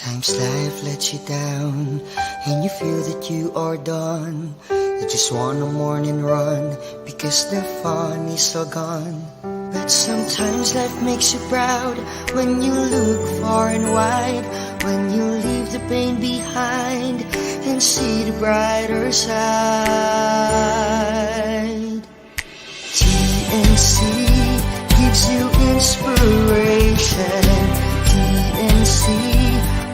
Sometimes life lets you down and you feel that you are done. You just want a morning run because the fun is all gone. But sometimes life makes you proud when you look far and wide, when you leave the pain behind and see the brighter side. TNC gives you inspiration. TNC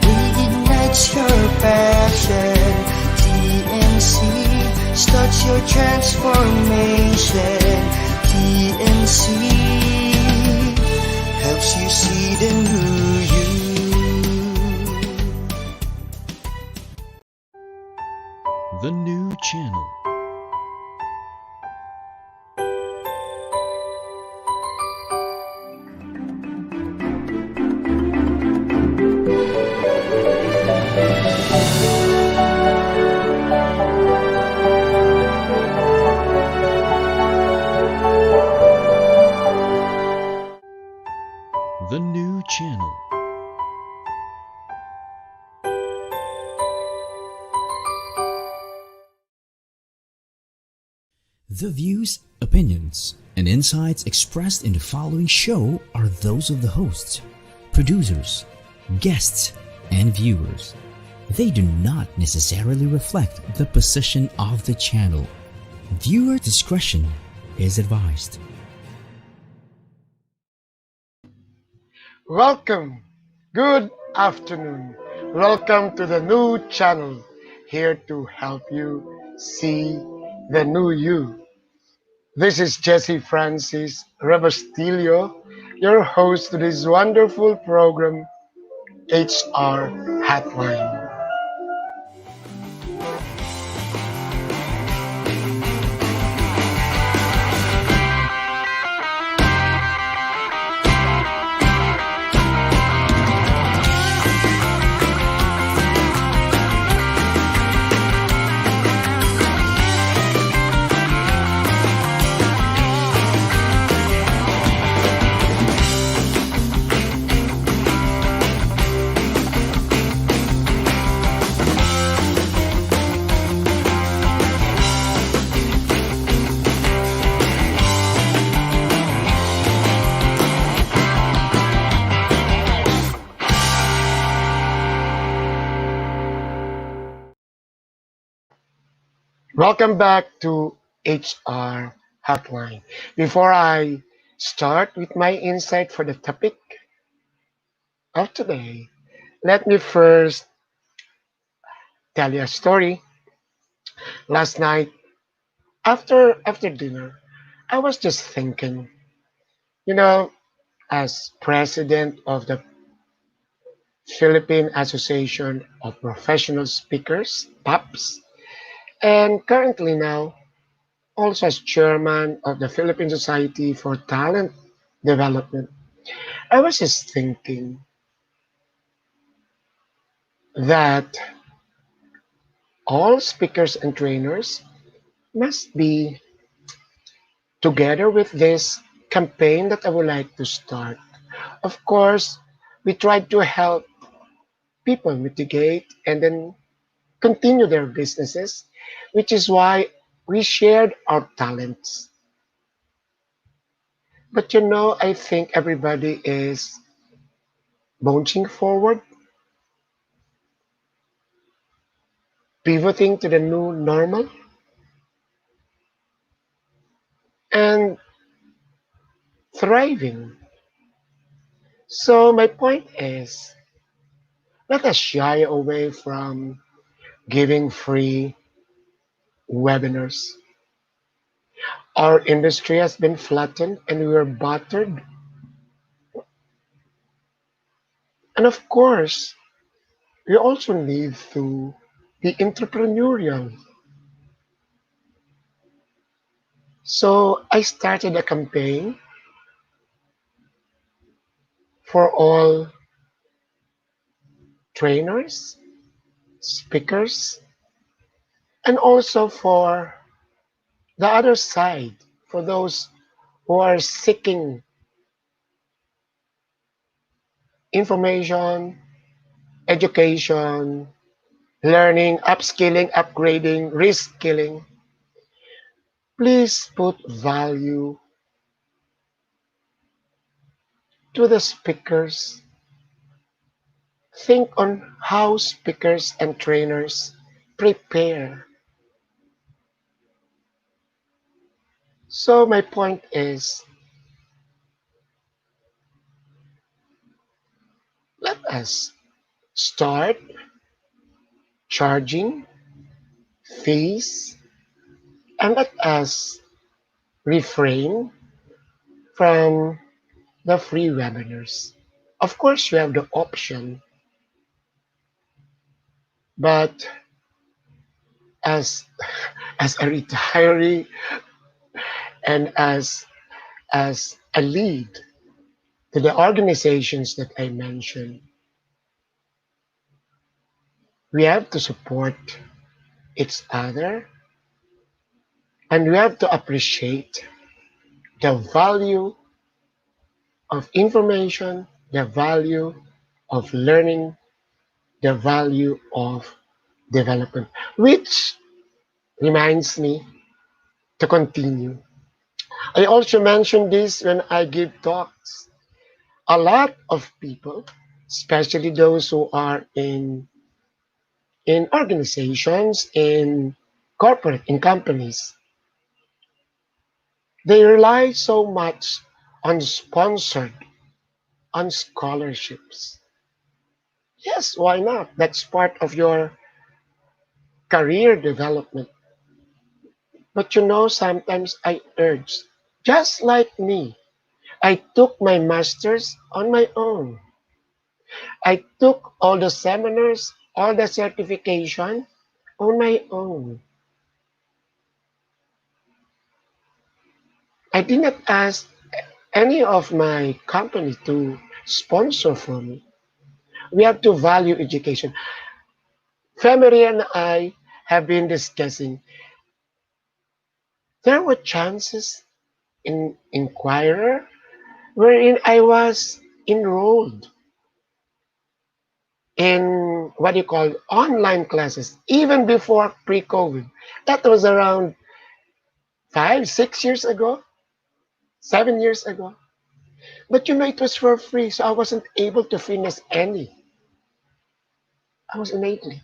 reignites your passion. TNC starts your transformation. TNC helps you see the new you. The new channel. The new channel. The views, opinions, and insights expressed in the following show are those of the hosts, producers, guests, and viewers. They do not necessarily reflect the position of the channel. Viewer discretion is advised. Welcome. Good afternoon. Welcome to the new channel, here to help you see the new you. This is Jesse Francis Rebustillo, your host to this wonderful program, HR Hotline. Welcome back to HR Hotline. Before I start with my insight for the topic of today, let me first tell you a story. Last night, after dinner, I was just thinking, you know, as president of the Philippine Association of Professional Speakers, PAPS, and currently now also as chairman of the Philippine Society for Talent Development, I was just thinking that all speakers and trainers must be together with this campaign that I would like to start. Of course, we try to help people mitigate and then continue their businesses, which is why we shared our talents. But I think everybody is launching forward, pivoting to the new normal, and thriving. So my point is, let us shy away from giving free webinars. Our industry has been flattened and we are battered. And of course, we also need to be entrepreneurial. So I started a campaign for all trainers, speakers, and also for the other side, for those who are seeking information education, learning, upskilling, upgrading, reskilling. Please put value to the speakers. Think on how speakers and trainers prepare. So my point is, let us start charging fees and let us refrain from the free webinars. Of course, you have the option, but as as a retiree and as a lead to the organizations that I mentioned, we have to support each other and we have to appreciate the value of information, the value of learning, the value of development, which reminds me to continue. I also mention this when I give talks. A lot of people, especially those who are in organizations, in corporate, in companies, they rely so much on sponsored, on scholarships. Yes, why not? That's part of your career development. But sometimes I urge, just like me, I took my master's on my own. I took all the seminars, all the certification on my own. I did not ask any of my company to sponsor for me. We have to value education. Family and I have been discussing. There were chances in Inquirer wherein I was enrolled in what you call online classes, even before pre-COVID. That was around 5, 6 years ago, 7 years ago. But it was for free, so I wasn't able to finish any. I was innately.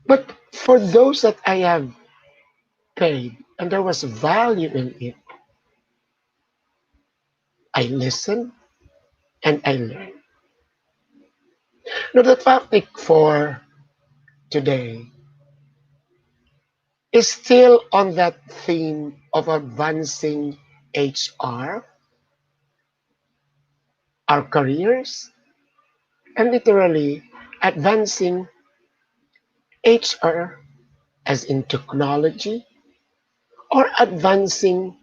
But for those that I have paid and there was value in it, I listened and I learned. Now, the topic for today is still on that theme of advancing HR, our careers, and literally advancing HR as in technology or advancing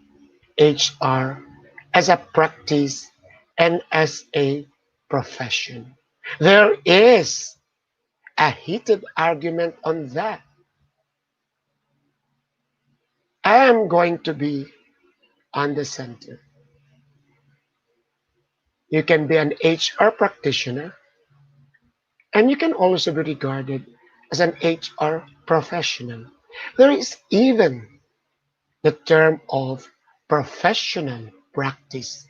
HR as a practice and as a profession. There is a heated argument on that. I am going to be on the center. You can be an HR practitioner and you can also be regarded as an HR professional. There is even the term of professional practice.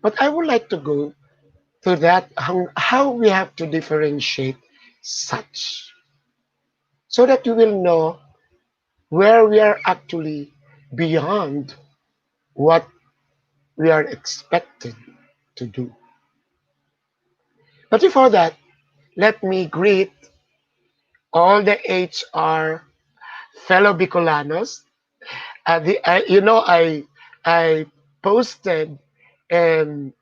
But I would like to go to that, how we have to differentiate such so that you will know where we are actually beyond what we are expected to do. But before that, let me greet all the HR fellow Bicolanos. I posted and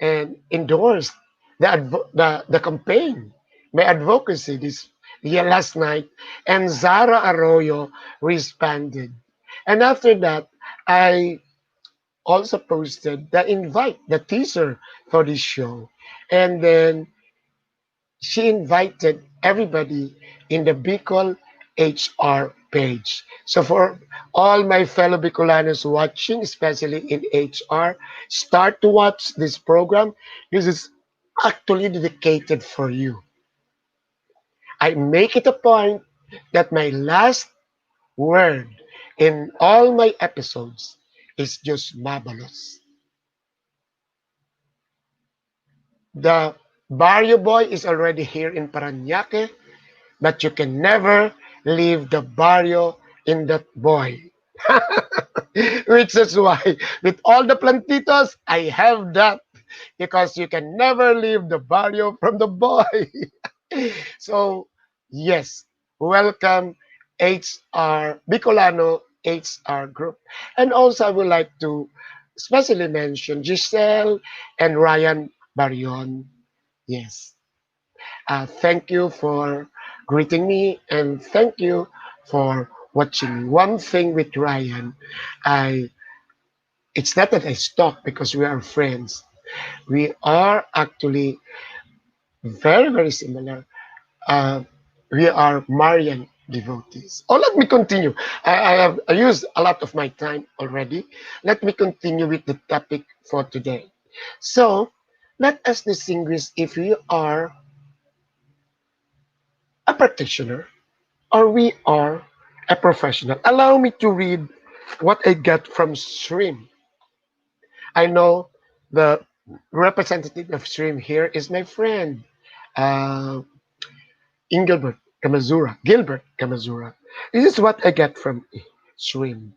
endorsed the campaign, my advocacy this last night, and Zara Arroyo responded. And after that, I also posted the invite, the teaser for this show, and then she invited everybody in the Bicol HR page. So for all my fellow Bicolanos watching, especially in HR, start to watch this program. This is actually dedicated for you. I make it a point that my last word in all my episodes is just marvelous. The Barrio Boy is already here in Paranaque, but you can never leave the barrio in that boy. Which is why, with all the plantitos, I have that because you can never leave the barrio from the boy. So, yes, welcome HR Bicolano HR group. And also, I would like to especially mention Giselle and Ryan Barion. Yes, thank you for greeting me and thank you for watching me. One thing with Ryan, I it's not that I stalk because we are friends. We are actually very similar. Uh, we are Marian devotees. Oh, let me continue. I used a lot of my time already. Let me continue with the topic for today. So, let us distinguish if we are a practitioner or we are a professional. Allow me to read what I got from Stream. I know the representative of Stream here is my friend, uh, Gilbert Kamazura. This is what I get from Stream.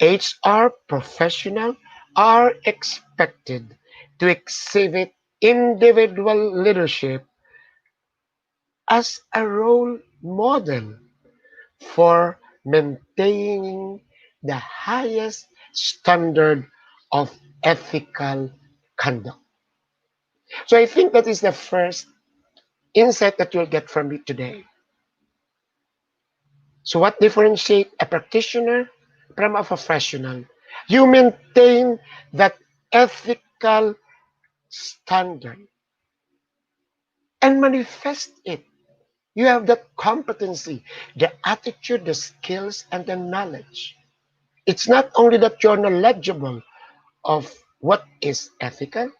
HR professional are expected to exhibit individual leadership as a role model for maintaining the highest standard of ethical conduct. So I think that is the first insight that you'll get from me today. So what differentiates a practitioner from a professional? You maintain that ethical standard and manifest it. You have the competency, the attitude, the skills, and the knowledge. It's not only that you're knowledgeable of what is ethical,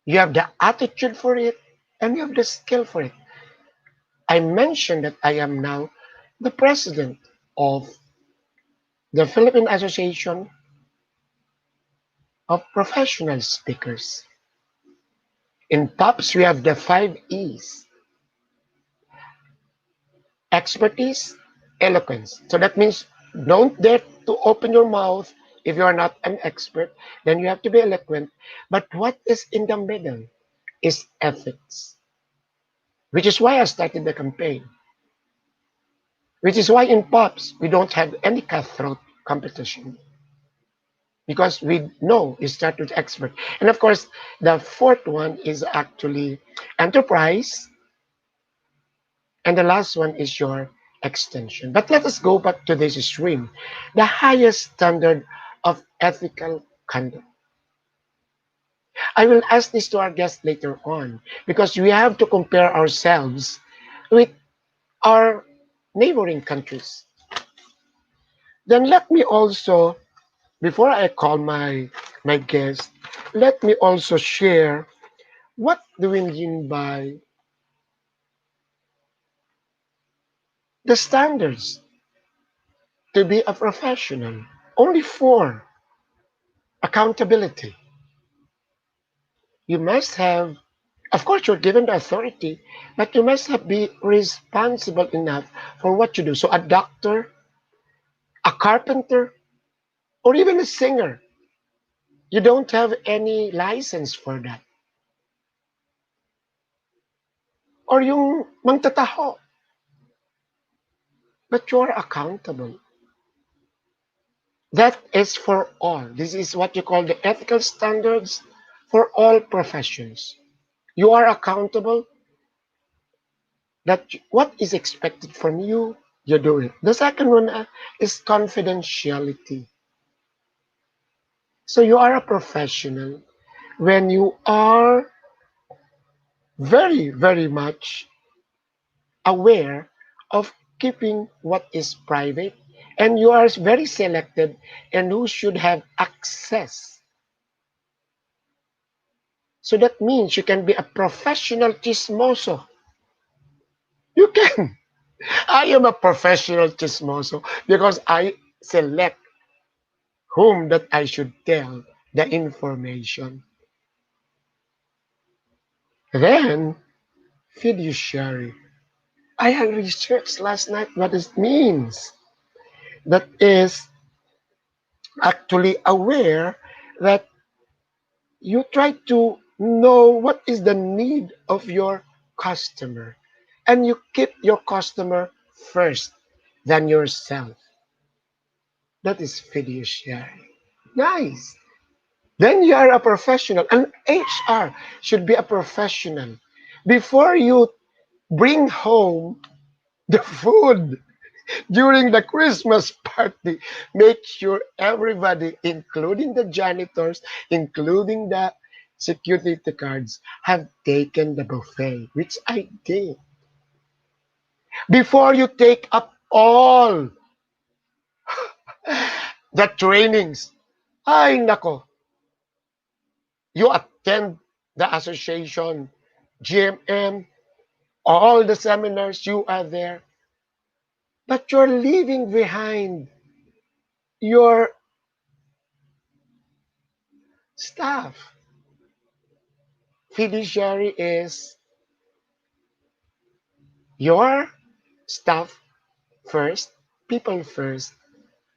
you have the attitude for it, and you have the skill for it. I mentioned that I am now the president of the Philippine Association of Professional Speakers. In POPs, we have the five E's: expertise, eloquence. So that means don't dare to open your mouth if you are not an expert, then you have to be eloquent. But what is in the middle is ethics, which is why I started the campaign, which is why in POPs we don't have any cutthroat competition because we know it starts with expert. And of course, the fourth one is actually enterprise, and the last one is your extension. But let us go back to this stream. The highest standard of ethical conduct. I will ask this to our guests later on because we have to compare ourselves with our neighboring countries. Then let me also, before I call my guest, let me also share what do we mean by the standards to be a professional. Only four: accountability. You must have, of course, you're given the authority, but you must have be responsible enough for what you do. So a doctor, a carpenter, or even a singer, you don't have any license for that. Or yung mangtataho, but you're accountable. That is for all. This is what you call the ethical standards for all professions. You are accountable that what is expected from you, you do it. The second one is confidentiality. So you are a professional when you are very much aware of keeping what is private and you are very selected and who should have access So that means you can be a professional chismoso. You can. I am a professional chismoso because I select whom that I should tell the information. Then, fiduciary. I have researched last night what it means. That is actually aware that you try to know what is the need of your customer and you keep your customer first than yourself. That is fiduciary. Nice. Then you are a professional, and HR should be a professional. Before you bring home the food during the Christmas party, make sure everybody, including the janitors, including the security guards, have taken the buffet, which I did. Before you take up all the trainings, ay nako, you attend the association, GMM, all the seminars, you are there, but you're leaving behind your staff. Fiduciary is your staff first, people first,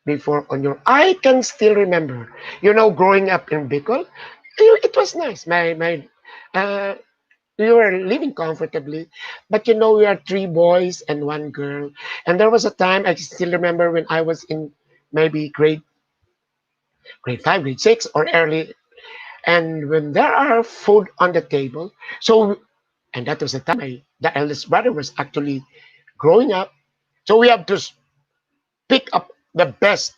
before on your. I can still remember, growing up in Bicol, it was nice. Uh, we were living comfortably, but we are three boys and one girl, and there was a time I still remember when I was in maybe grade five, grade six, or early, and when there are food on the table, so and that was the time the eldest brother was actually growing up, so we have to pick up the best.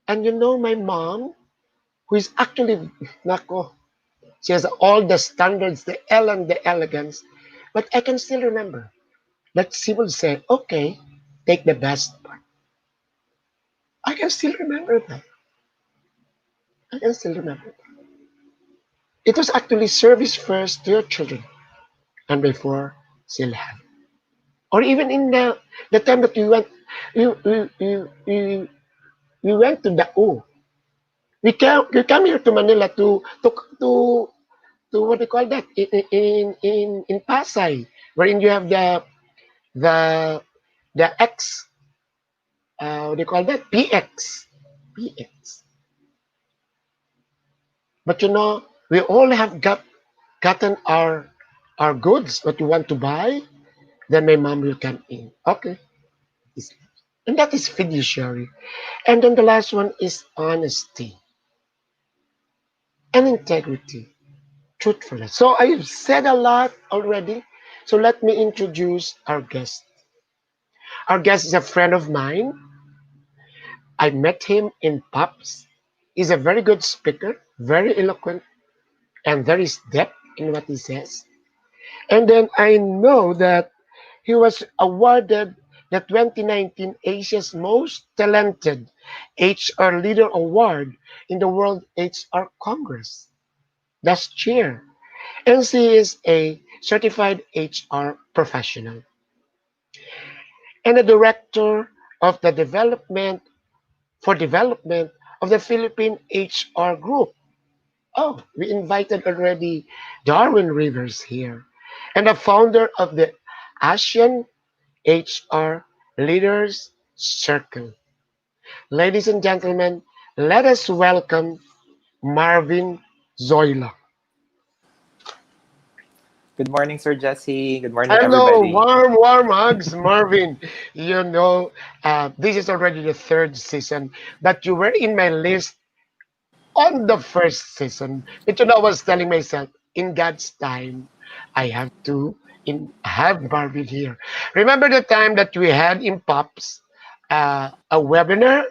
And my mom, who is actually, nako, she has all the standards, the and the elegance, but I can still remember that she will say, okay, take the best part. I can still remember that. I can still remember that. It was actually service first to your children and before still have. Or even in the time that you, you, you, you, we went to the O. We come here to Manila to to what they call that in Pasay, wherein you have the the X, what do you call that, PX. But we all have gotten our goods what we want to buy. Then my mom will come in. Okay, and that is fiduciary. And then the last one is honesty and integrity, truthfulness. So I've said a lot already. So let me introduce our guest. Our guest is a friend of mine. I met him in pubs. He's a very good speaker, very eloquent, and very depth in what he says. And then I know that he was awarded the 2019 Asia's Most Talented HR Leader Award in the World HR Congress last year. And she is a certified HR professional and a director of the development of the Philippine HR Group. Oh, we invited already Darwin Rivers here, and the founder of the ASEAN HR Leaders Circle. Ladies and gentlemen, let us welcome Marvin Zoilo. Good morning, Sir Jesse. Good morning, Hello, everybody. warm hugs, Marvin. This is already the third season, but you were in my list on the first season. But I was telling myself, in God's time, I have to have Marvin here. Remember the time that we had in Pops a webinar,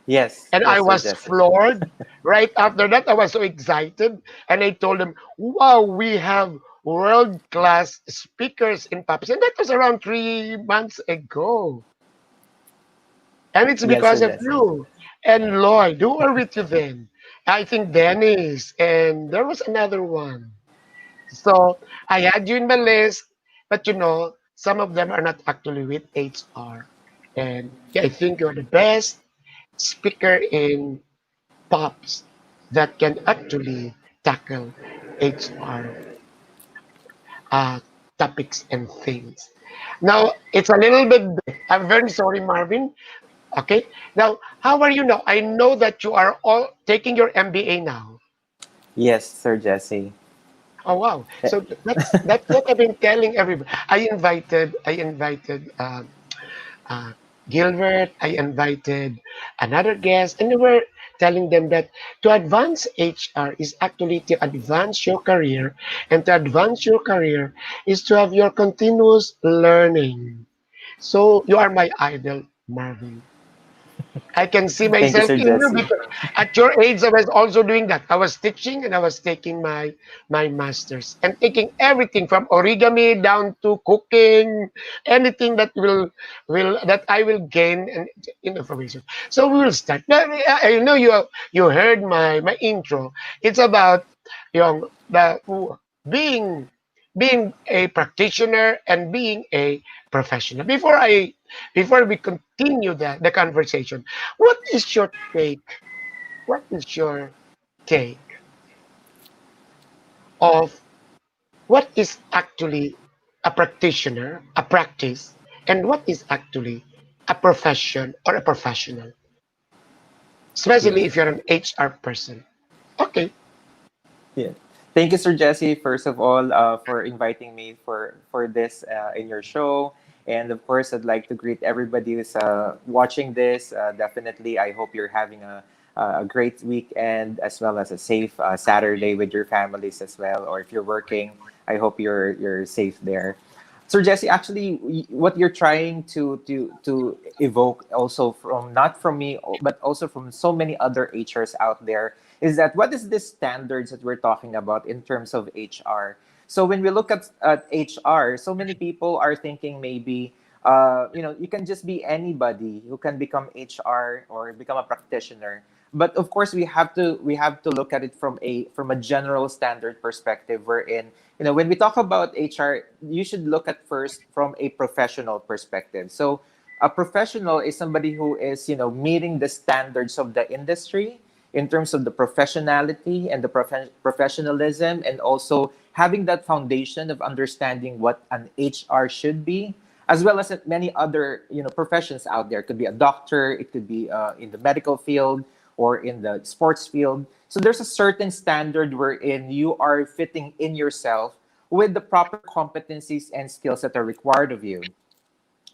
Yes, and I yes, Sir was Jesse. floored. Right after that, I was so excited, and I told them, "Wow, we have world-class speakers in Pops," and that was around 3 months ago. And it's Yes, because Sir of Jesse. you and Lloyd, who were with you then. I think Dennis, and there was another one. So I had you in my list, but some of them are not actually with HR. And yeah, I think you're the best speaker in POPs that can actually tackle HR uh, topics and things. Now, it's a little bit, I'm very sorry, Marvin. Okay. Now, how are you now? I know that you are all taking your MBA now. Yes, Sir Jesse. Oh wow! Eh, So that's what I've been telling everybody. I invited uh, Gilbert. I invited another guest, and we were telling them that to advance HR is actually to advance your career, and to advance your career is to have your continuous learning. So you are my idol, Marvin. I can see Thank you, myself Sir in you Jesse. because at your age I was also doing that. I was teaching and I was taking my masters and taking everything from origami down to cooking, anything that I will gain and in information. So we will start. Now, I know you heard my intro. It's about the being being a practitioner and being a professional. Before we continue the conversation, what is your take? What is your take of what is actually a practitioner, a practice, and what is actually a profession or a professional, especially Yes. if you're an HR person? Okay. Yeah. Thank you, Sir Jesse, first of all, for inviting me for this in your show. And of course, I'd like to greet everybody who's watching this. Definitely, I hope you're having a great weekend as well as a safe Saturday with your families as well. Or if you're working, I hope you're safe there. Sir Jesse, actually, what you're trying to evoke also from not from me, but also from so many other HRs out there is that what is this standards that we're talking about in terms of HR? So when we look at HR, so many people are thinking maybe you can just be anybody who can become HR or become a practitioner. But of course, we have to look at it from a general standard perspective, wherein when we talk about HR, you should look at first from a professional perspective. So a professional is somebody who is meeting the standards of the industry in terms of the professionality and the professionalism, and also having that foundation of understanding what an HR should be, as well as many other professions out there. It could be a doctor, it could be in the medical field or in the sports field. So there's a certain standard wherein you are fitting in yourself with the proper competencies and skills that are required of you.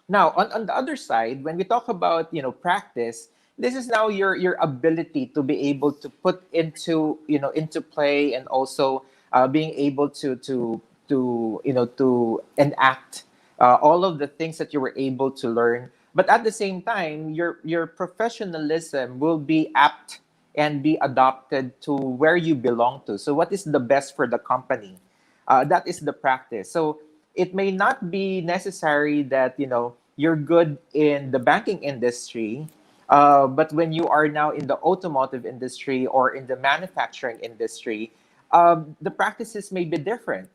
Now, on the other side, when we talk about practice, this is now your ability to be able to put into play, and also being able to enact all of the things that you were able to learn. But at the same time, your professionalism will be apt and be adopted to where you belong to. So, what is the best for the company? That is the practice. So it may not be necessary that you're good in the banking industry, but when you are now in the automotive industry or in the manufacturing industry, the practices may be different.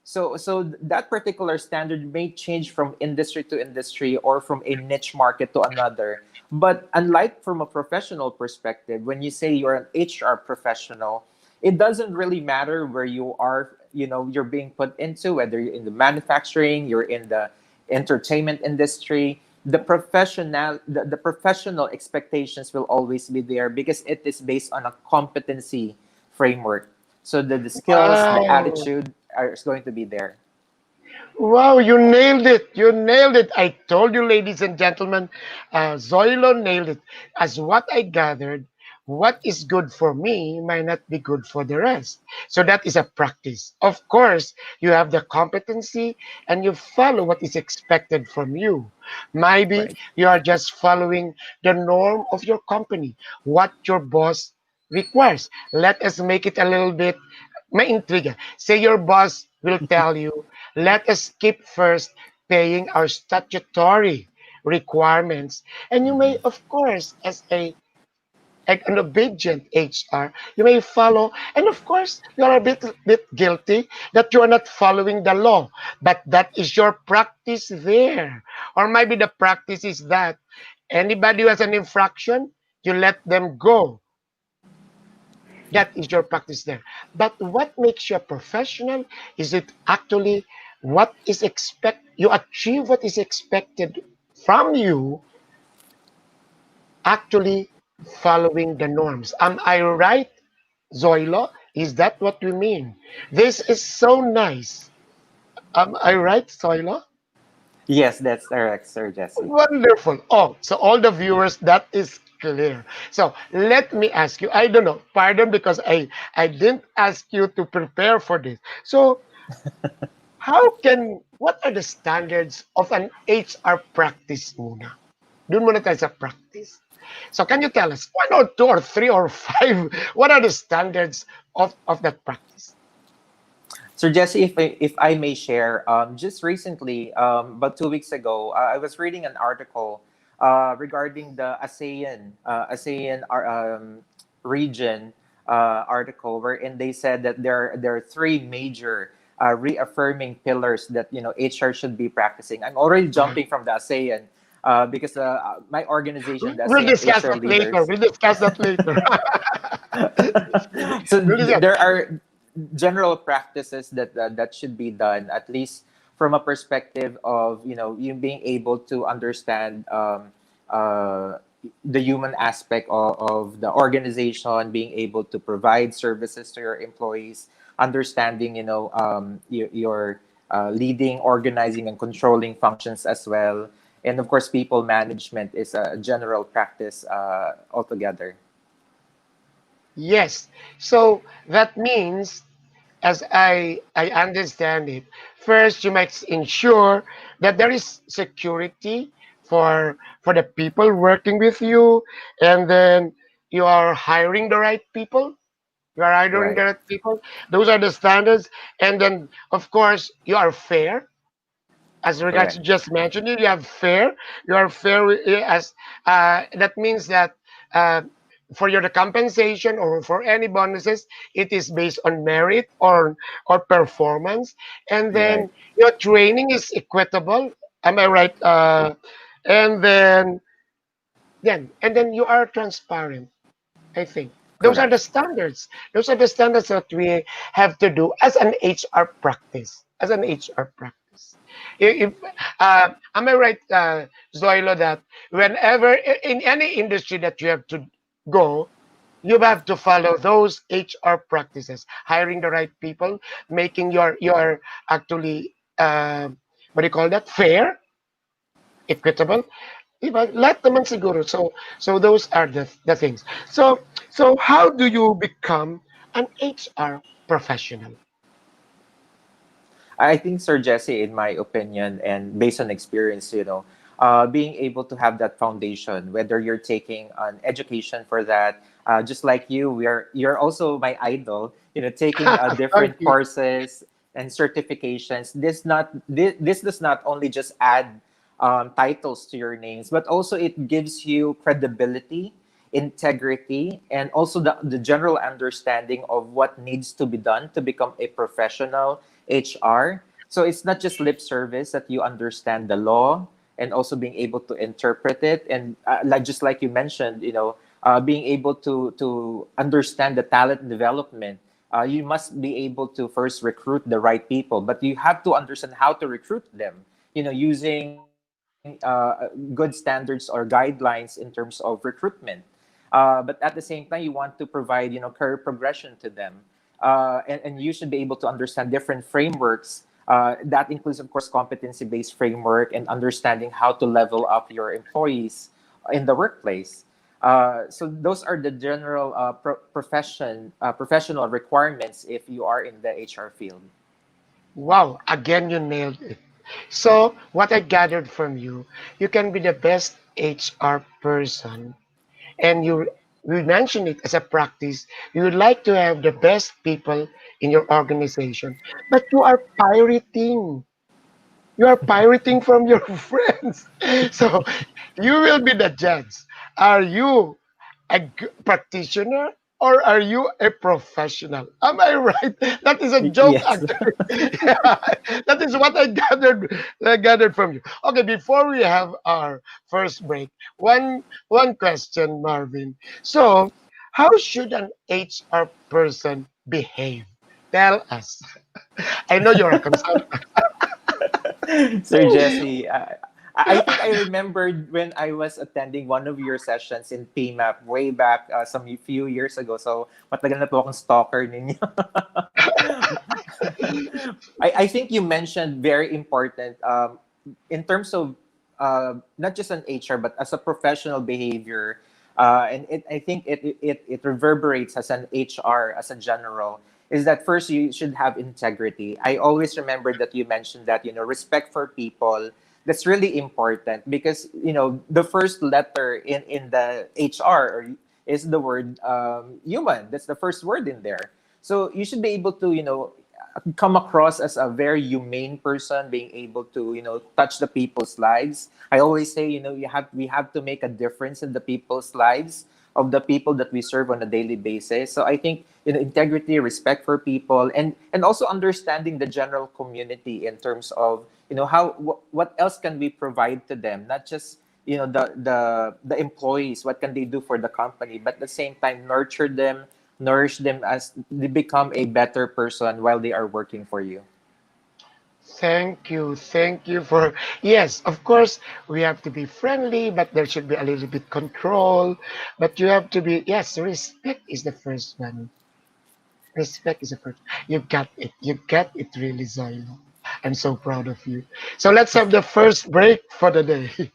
So that particular standard may change from industry to industry or from a niche market to another. But unlike from a professional perspective, when you say you're an HR professional, it doesn't really matter where you are, you're being put into, whether you're in the manufacturing, you're in the entertainment industry. The professional expectations will always be there because it is based on a competency framework. So the skills, the Wow. attitude is going to be there. Wow, you nailed it. You nailed it. I told you, ladies and gentlemen, Zoilo nailed it. As what I gathered, what is good for me might not be good for the rest. So that is a practice. Of course, you have the competency and you follow what is expected from you. Maybe Right. you are just following the norm of your company, what your boss requires. Let us make it a little bit intriga. Say your boss will tell you, let us keep first paying our statutory requirements. And you may, Mhm. of course, as a like an obedient HR, you may follow. And of course, you are a bit guilty that you are not following the law, but that is your practice there. Or maybe the practice is that anybody who has an infraction, you let them go. That is your practice there. But what makes you a professional is it actually what is expect you achieve what is expected from you, actually following the norms. Am I right, Zoilo? Is that what we mean? This is so nice. Am I right, Zoilo? Yes, that's correct, Sir Jesse. Wonderful. Oh, so all the viewers, that is clear. So let me ask you, I don't know, pardon because I didn't ask you to prepare for this. So what are the standards of an HR practice muna? Doon muna tayo sa practice. So can you tell us one or two or three or five, what are the standards of that practice? So Jesse, if I may share, just recently, about 2 weeks ago, I was reading an article regarding the ASEAN region article, wherein they said that there are three major reaffirming pillars that HR should be practicing. I'm already Right. jumping from the ASEAN because my organization, the We'll ASEAN discuss HR that later. leaders. We'll discuss that later. So We'll discuss. there are general practices that should be done, at least from a perspective of you being able to understand uh, the human aspect of the organization, being able to provide services to your employees, understanding your leading, organizing, and controlling functions as well, and of course people management is a general practice altogether. Yes. So that means, as I understand it, first you must ensure that there is security for the people working with you, and then you are hiring the right people. You are hiring the Right. right people. Those are the standards. And then, of course, you are fair. As regards Correct. you just mentioned it, you are fair as that means that uh, for your compensation or for any bonuses, it is based on merit or performance, and Right. then your training is equitable. Am I right? And then you are transparent. I think those are Correct. the standards. Those are the standards that we have to do as an HR practice. As an HR practice. Am I right, Zoilo, that whenever in any industry that you have to go, you have to follow those HR practices, hiring the right people, making your actually what do you call that? Fair, equitable. Diba? Lahat naman siguro. So those are the things. So how do you become an HR professional? I think, Sir Jesse, in my opinion, and based on experience, being able to have that foundation, whether you're taking an education for that, just like you're also my idol. Taking Thank different you. courses and certifications. This does not only just add titles to your names, but also it gives you credibility, integrity, and also the general understanding of what needs to be done to become a professional HR. So it's not just lip service, that you understand the law and also being able to interpret it, and like you mentioned, being able to understand the talent development. You must be able to first recruit the right people, but you have to understand how to recruit them. Using good standards or guidelines in terms of recruitment. But at the same time, you want to provide career progression to them, and you should be able to understand different frameworks. That includes, of course, competency-based framework and understanding how to level up your employees in the workplace. So those are the general professional requirements if you are in the HR field. Wow, again you nailed it. So what I gathered from you can be the best HR person, and you mentioned it as a practice. You would like to have the best people in your organization, but you are pirating. You are pirating from your friends. So you will be the judge. Are you practitioner or are you a professional? Am I right? That is a joke, Yes. actually. Yeah, that is what I gathered from you. Okay, before we have our first break, one question, Marvin. So, how should an HR person behave? Tell us. I know you're a consultant. Sir Jesse, I think I remembered when I was attending one of your sessions in PMAP way back some few years ago. So, matagal na po akong stalker ninyo. I think you mentioned very important in terms of not just an HR, but as a professional behavior. I think it reverberates as an HR, as a general, is that first you should have integrity. I always remember that you mentioned that, respect for people. That's really important because, the first letter in the HR is the word human. That's the first word in there. So you should be able to, come across as a very humane person, being able to, touch the people's lives. I always say, we have to make a difference in the people's lives of the people that we serve on a daily basis. So I think, integrity, respect for people, and also understanding the general community in terms of, how what else can we provide to them, not just, the employees, what can they do for the company, but at the same time nurture them, nourish them as they become a better person while they are working for you. Thank you. Thank you for, yes, of course, we have to be friendly, but there should be a little bit control. But you have to be, yes, respect is the first one. Respect is the first. You got it. You got it really, Zoilo. I'm so proud of you. So let's have the first break for the day.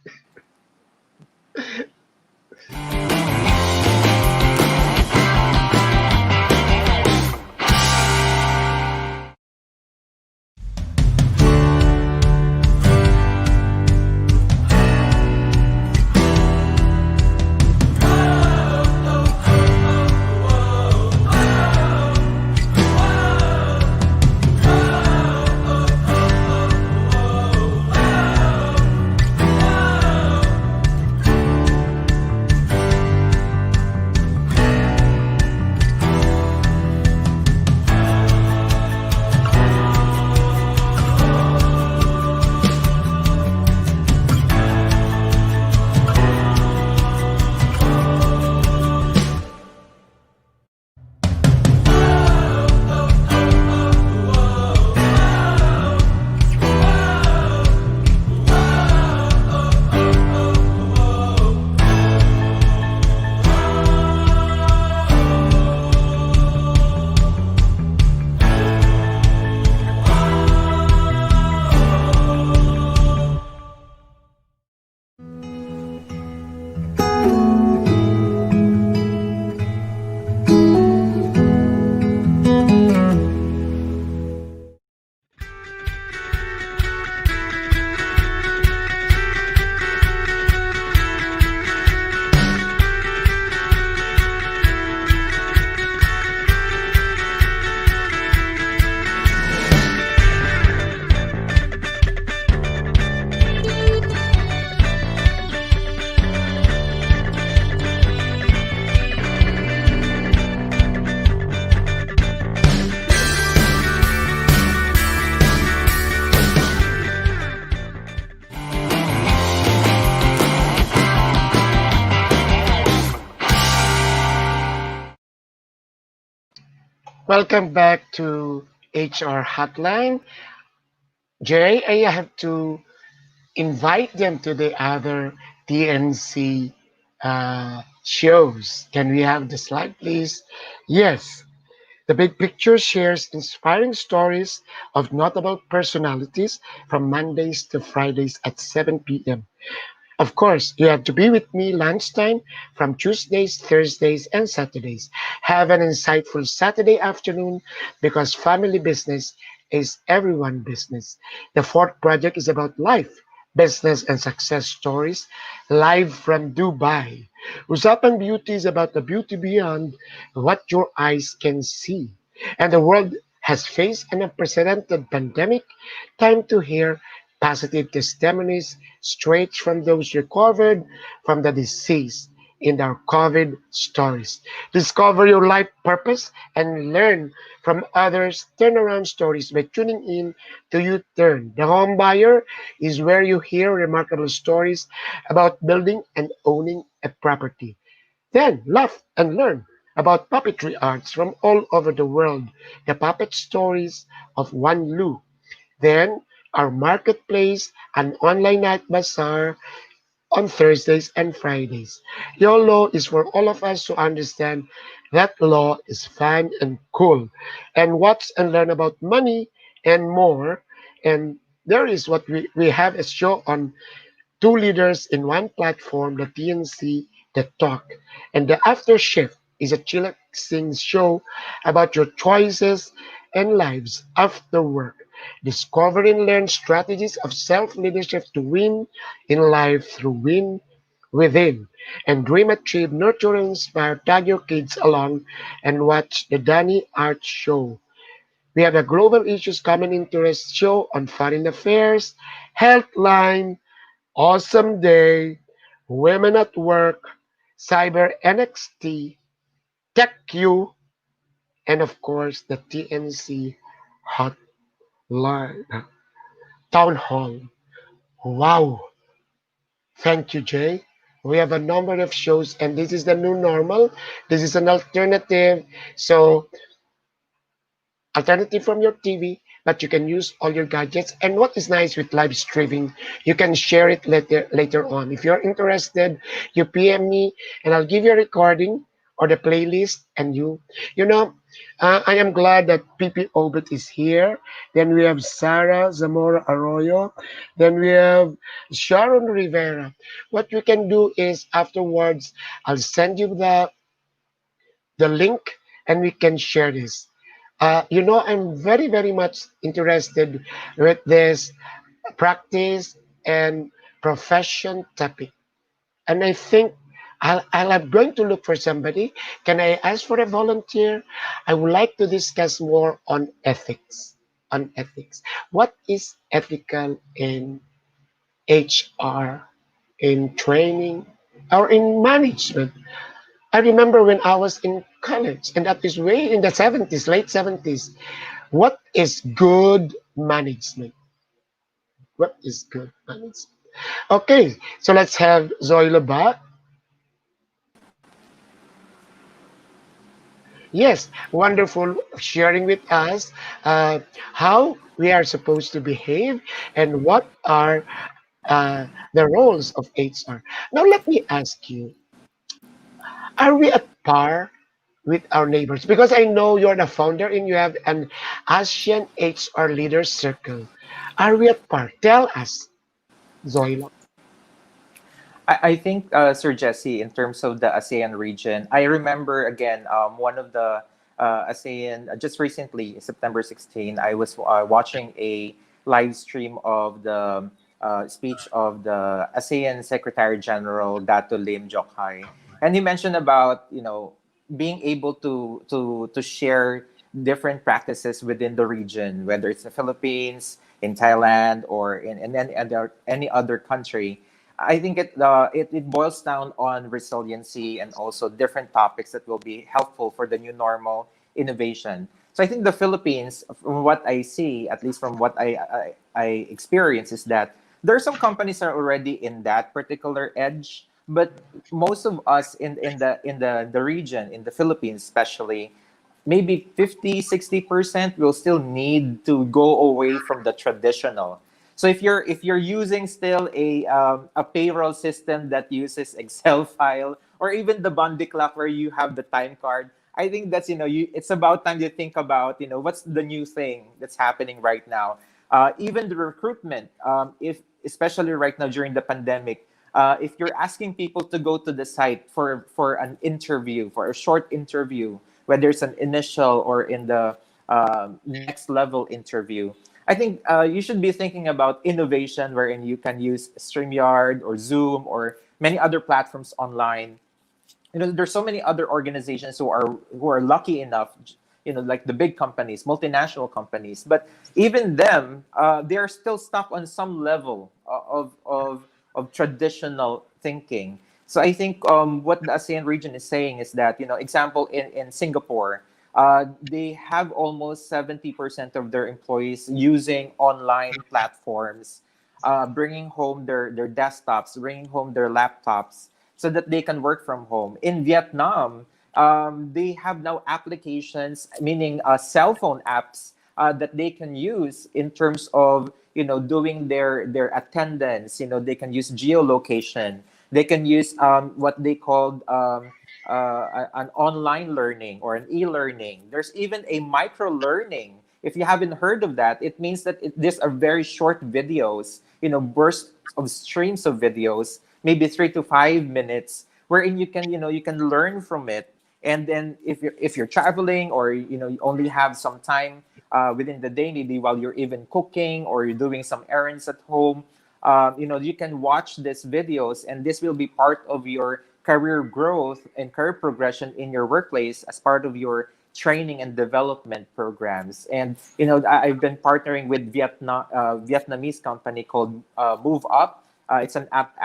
Welcome back to HR Hotline. Jay, I have to invite them to the other TNC shows. Can we have the slide, please? Yes. The Big Picture shares inspiring stories of notable personalities from Mondays to Fridays at 7 p.m. Of course, you have to be with me lunchtime from Tuesdays, Thursdays, and Saturdays. Have an insightful Saturday afternoon because family business is everyone business. The fourth project is about life, business, and success stories live from Dubai. Usapan Beauty is about the beauty beyond what your eyes can see. And the world has faced an unprecedented pandemic. Time to hear positive testimonies straight from those recovered from the disease. in our COVID stories. Discover your life purpose and learn from others' turnaround stories by tuning in to U Turn. The Home Buyer is where you hear remarkable stories about building and owning a property. Then laugh and learn about puppetry arts from all over the world, the puppet stories of Wan Lu. Then our marketplace, an online night bazaar on Thursdays and Fridays. YOLO is for all of us to understand that law is fun and cool, and watch and learn about money and more. And there is what we have a show on two leaders in one platform, the TNC, the talk. And the after shift is a chillaxing show about your choices and lives after work. Discover and learn strategies of self leadership to win in life through win within. And dream, achieve, nurture, and inspire. Tag your kids along and watch the Danny Art Show. We have a global issues common interest show on foreign affairs, Healthline, Awesome Day, Women at Work, Cyber NXT, Tech Q, and of course the TNC Hotline Town Hall. Wow! Thank you, Jay. We have a number of shows, and this is the new normal. This is an alternative. So alternative from your TV, but you can use all your gadgets. And what is nice with live streaming, you can share it later on. If you're interested, you PM me, and I'll give you a recording or the playlist. And you know, I am glad that PP Obit is here. Then we have Sarah Zamora Arroyo. Then we have Sharon Rivera. What we can do is afterwards, I'll send you the link, and we can share this. I'm very, very much interested with this practice and profession topic. And I think I'm going to look for somebody. Can I ask for a volunteer? I would like to discuss more on ethics. On ethics. What is ethical in HR, in training, or in management? I remember when I was in college, and that is way in the 70s, late 70s. What is good management? What is good management? Okay, so let's have Zoilo back. Yes, wonderful sharing with us how we are supposed to behave and what are the roles of HR. Now, let me ask you, are we at par with our neighbors? Because I know you're the founder and you have an ASEAN HR Leaders Circle. Are we at par? Tell us, Zoilo. I think, Sir Jesse, in terms of the ASEAN region, I remember again one of the ASEAN, just recently, September 16, I was watching a live stream of the speech of the ASEAN Secretary General, Dato Lim Jokhai. And he mentioned about, being able to share different practices within the region, whether it's the Philippines, in Thailand, or in any other country. I think it boils down on resiliency and also different topics that will be helpful for the new normal innovation. So I think the Philippines, from what I see, at least from what I experience, is that there are some companies that are already in that particular edge, but most of us in the region, in the Philippines especially, maybe 50-60% will still need to go away from the traditional. So if you're using still a payroll system that uses Excel file, or even the Bondi clock where you have the time card, I think that's, it's about time to think about, what's the new thing that's happening right now. Even the recruitment, if especially right now during the pandemic, if you're asking people to go to the site for an interview, for a short interview, whether it's an initial or in the next level interview, I think you should be thinking about innovation wherein you can use StreamYard or Zoom or many other platforms online. There's so many other organizations who are lucky enough, like the big companies, multinational companies, but even them, they are still stuck on some level of traditional thinking. So I think what the ASEAN region is saying is that, example in Singapore, they have almost 70% of their employees using online platforms, bringing home their desktops, bringing home their laptops so that they can work from home. In Vietnam, they have now applications, meaning cell phone apps that they can use in terms of doing their attendance. They can use geolocation. They can use what they called an online learning or an e-learning. There's even a micro learning. If you haven't heard of that, it means that these are very short videos, bursts of streams of videos, maybe 3 to 5 minutes, wherein you can learn from it. And then if you're traveling, or you only have some time within the day, maybe while you're even cooking or you're doing some errands at home, you can watch these videos, and this will be part of your career growth and career progression in your workplace as part of your training and development programs. And I've been partnering with Vietnamese company called Move Up. It's an app.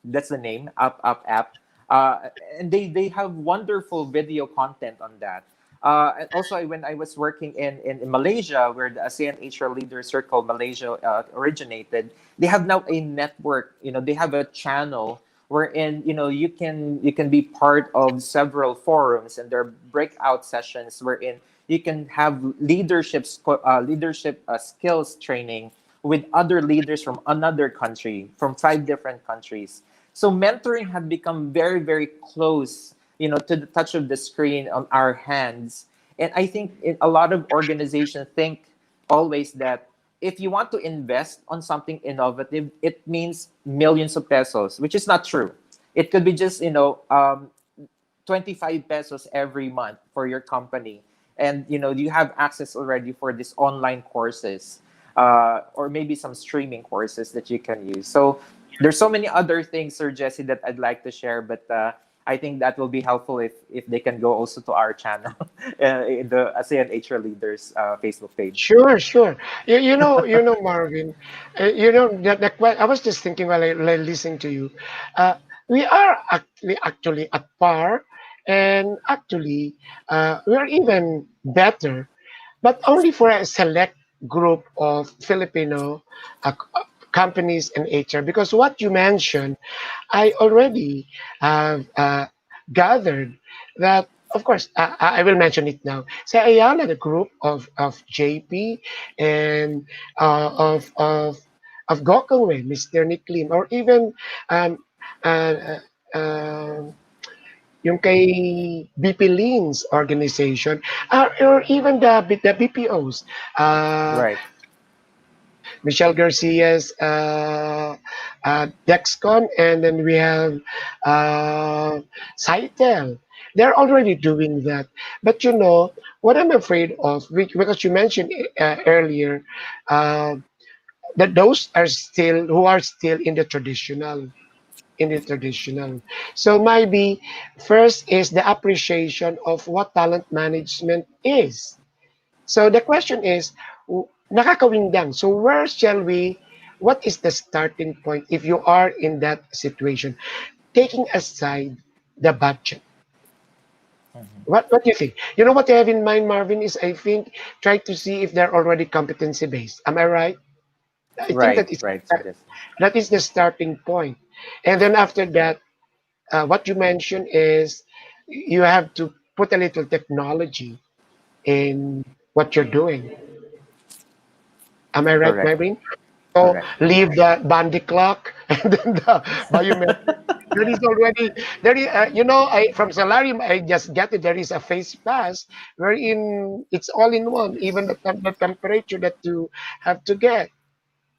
That's the name, app. And they have wonderful video content on that. And also, when I was working in Malaysia, where the ASEAN Asia Leader Circle Malaysia originated, they have now a network. They have a channel wherein you can be part of several forums, and there are breakout sessions wherein you can have leadership skills training with other leaders from another country, from 5 different countries. So mentoring had become very, very close, to the touch of the screen on our hands. And I think a lot of organizations think always that if you want to invest on something innovative, it means millions of pesos, which is not true. It could be just, 25 pesos every month for your company. And, you have access already for these online courses, or maybe some streaming courses that you can use. So there's so many other things, Sir Jesse, that I'd like to share, but I think that will be helpful if they can go also to our channel, in the ASEAN HR Leaders Facebook page. Sure, sure. Marvin. I was just thinking while I listening to you. Uh, we are actually at par, and actually, we are even better, but only for a select group of Filipino companies and HR. Because what you mentioned, I already have gathered that, of course, I will mention it now. Sa Ayala, the group of JP and of Gokongwei, Mr. Nick Lim, or even um, uh, uh, yung kay BP Lean's organization, or even the BPOs, uh, Right. Michelle Garcia's Dexcon, and then we have uh, Saitel. They're already doing that. But what I'm afraid of, because you mentioned earlier, uh, that those are still who are still in the traditional. So maybe first is the appreciation of what talent management is. So the question is, nakakawindang. So where shall we, what is the starting point if you are in that situation? Taking aside the budget. What do you think? You know what I have in mind, Marvin, is I think try to see if they're already competency based. Am I right? I think Right. Right, Sir Jesse. that is the starting point. And then after that, what you mentioned is you have to put a little technology in what you're doing. Am I right, Correct. Marvin? So Correct. leave the bandy clock and then the biometric. There is already there is I from Salarium I just get it. There is a face pass wherein it's all in one, even the temperature that you have to get.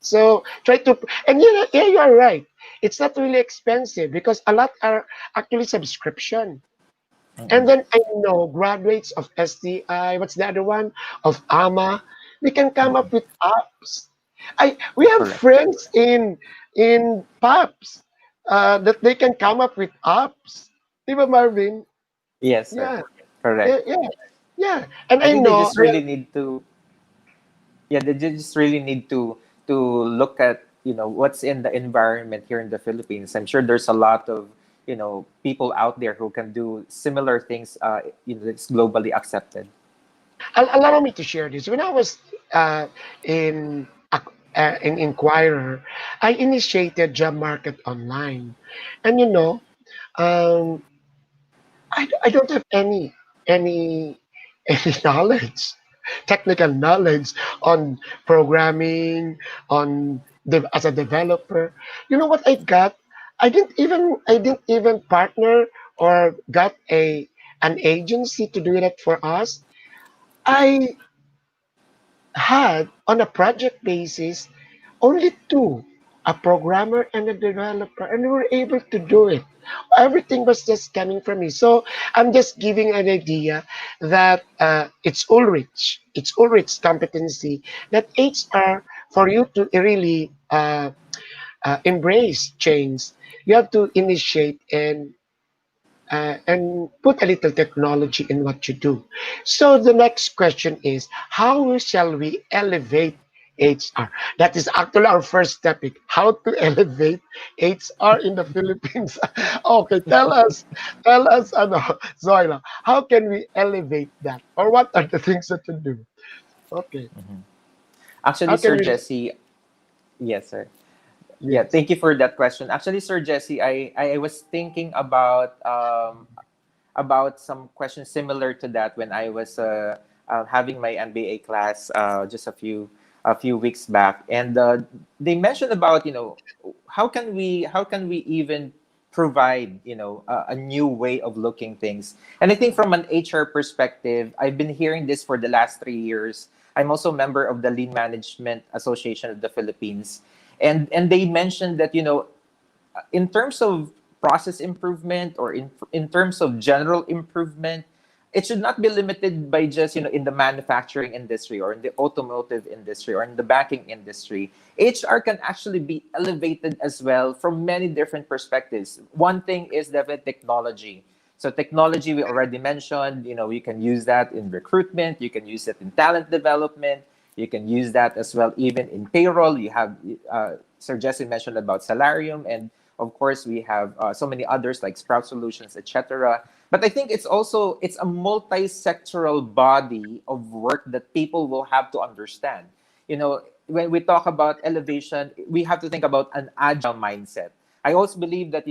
So try to, and yeah, you are right. It's not really expensive because a lot are actually subscription. And then I know graduates of STI, what's the other one? Of AMA, they can come up with apps. We have Correct. friends in PAPS that they can come up with apps. Diba, Marvin? Yes, sir. Yeah, Correct. yeah, yeah. And I I think know, they just really need to look at what's in the environment here in the Philippines. I'm sure there's a lot of people out there who can do similar things. That's globally accepted. Allow me to share this. When I was uh, in in Inquirer, I initiated job market online, and um, I don't have any any knowledge, technical knowledge on programming, as a developer. You know what I got? I didn't even partner or got a an agency to do that for us. I had on a project basis only two, a programmer and a developer, and we were able to do it. Everything was just coming from me. So I'm just giving an idea that it's Ulrich's competency that HR, for you to really embrace change, you have to initiate and put a little technology in what you do. So the next question is, how shall we elevate HR? That is actually our first topic, how to elevate HR in the Philippines. Okay, tell us, Zoila, how can we elevate that? Or what are the things that you do? Okay, Mhm. how Actually, can Sir we, Jesse, yes, sir. Yeah, yes. thank you for that question. Actually, Sir Jesse, I was thinking about some questions similar to that when I was having my MBA class just a few weeks back, and they mentioned about how can we even provide a new way of looking things. And I think from an HR perspective, I've been hearing this for the last 3 years. I'm also a member of the Lean Management Association of the Philippines, and they mentioned that in terms of process improvement or in terms of general improvement, it should not be limited by just in the manufacturing industry or in the automotive industry or in the banking industry. HR can actually be elevated as well from many different perspectives. One thing is definitely technology. So technology we already mentioned, you can use that in recruitment, you can use it in talent development, you can use that as well even in payroll. You have Sir Jesse mentioned about Salarium, and of course we have so many others like Sprout Solutions, etc. But I think it's a multi-sectoral body of work that people will have to understand. When we talk about elevation, we have to think about an agile mindset. I also believe that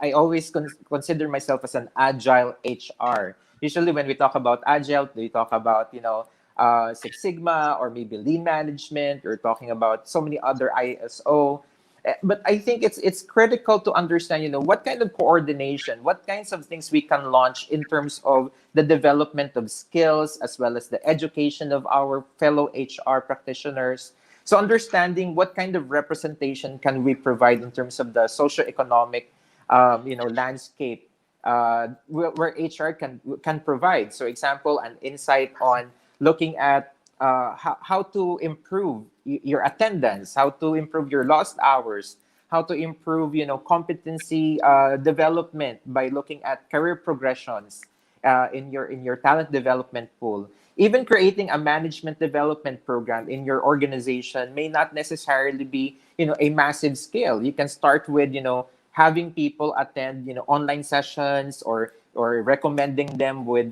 I always consider myself as an agile HR. Usually, when we talk about agile, we talk about Six Sigma or maybe lean management. We're talking about so many other ISO. But I think it's critical to understand, what kind of coordination, what kinds of things we can launch in terms of the development of skills as well as the education of our fellow HR practitioners. So understanding what kind of representation can we provide in terms of the socioeconomic, landscape where HR can provide. So, example, an insight on looking at how to improve your attendance, how to improve your lost hours, how to improve competency development by looking at career progressions in your talent development pool. Even creating a management development program in your organization may not necessarily be a massive scale. You can start with having people attend online sessions or recommending them with